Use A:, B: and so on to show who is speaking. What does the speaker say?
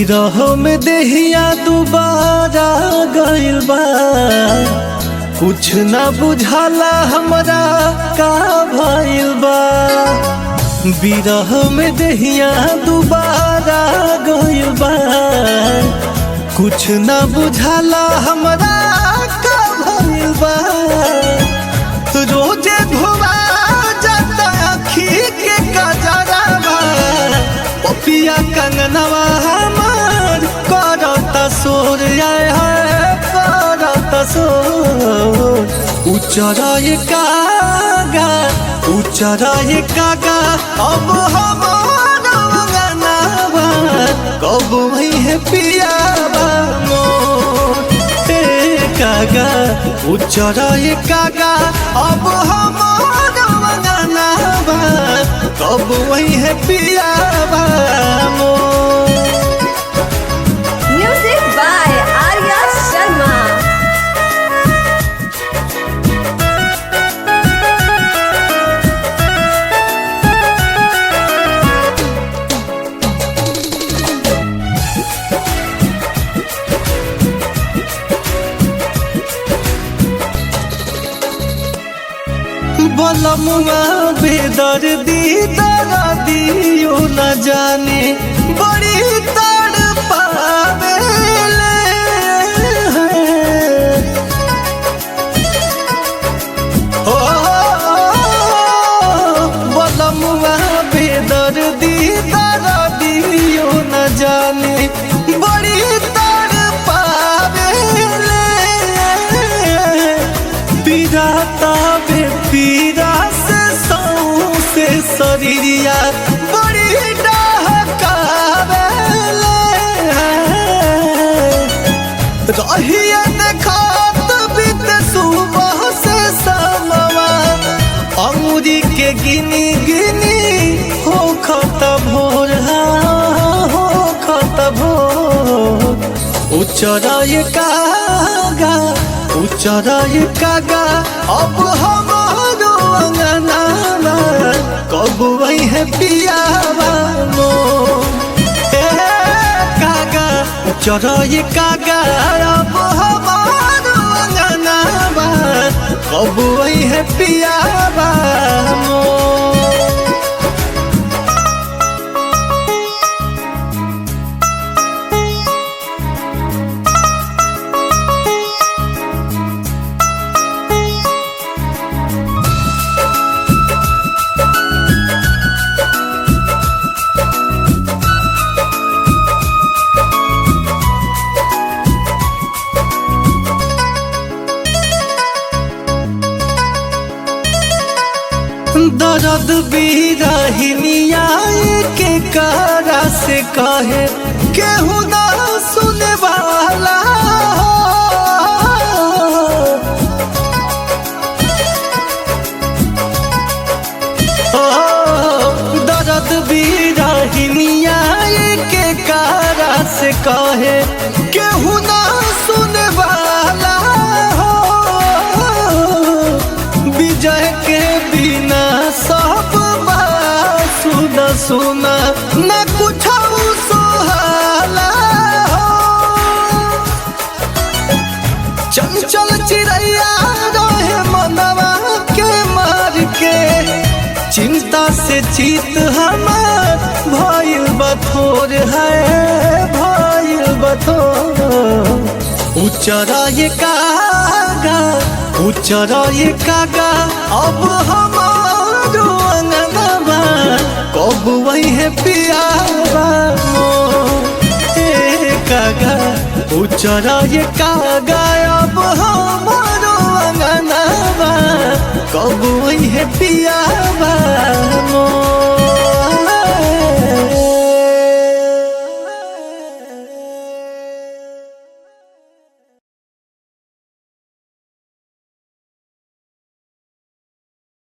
A: बिरह में देहिया दुबारा गइल बा, कुछ ना बुझाला हमरा का भइल बा। बिरह में देहिया दुबारा गइल बा, कुछ ना बुझाला हमरा का भइल बा। रोजे धोवा जाता आँखी के कजरावा, पपिया कंगनवा हमार करता सोर, आए है करता सोर। उचराए कागा उचराए कागा, अब हमारा गनावा कब वही है पियावा मोर। कागा उचराए कागा, अब हमारा गनावा कब वही है पियावा मोर।
B: Music by Arya Sharma.
A: बलमुआ बेदर्दी दर्दियो न जाने, बड़ी तड़पावेले। ओ बलमुआ बेदर्दी दर्दियो न जाने, बड़ी तड़पावेले। पिराता पीरा से सौंसे शरीरिया बड़ी डहकावेले। रहिए देखत बीत सुबह से समवा, अंगूरी के गिनी गिनी हो खत भोर, हो खत भोर। उचराए कागा उचराए कागा, अब हमारो अंगनावा कब वही है पियावा मोर। कागा उचराए कागा, अब हमारो अंगनावा कब वही है पियावा मोर। दर्द बिरहिनिया के कारा से कहे, केहू ना सुने वाला हो। दर्द बिरहिनिया के कारा से कहे, केहू ना सुने वाला हो। विजय के बिना सब सुना सुना न कुछ सुहाला हो। चंचल चिड़ैया रहे मनवा के मार के, चिंता से चित हमार भइल बथोर, है भइल बथोर। उचराए कागा उचराए कागा, अब हमारो अंगनवा कब वही है पियावा मोर। कागा उचराए कागा, अब हमारो अंगनवा कब वही है पियावा मोर।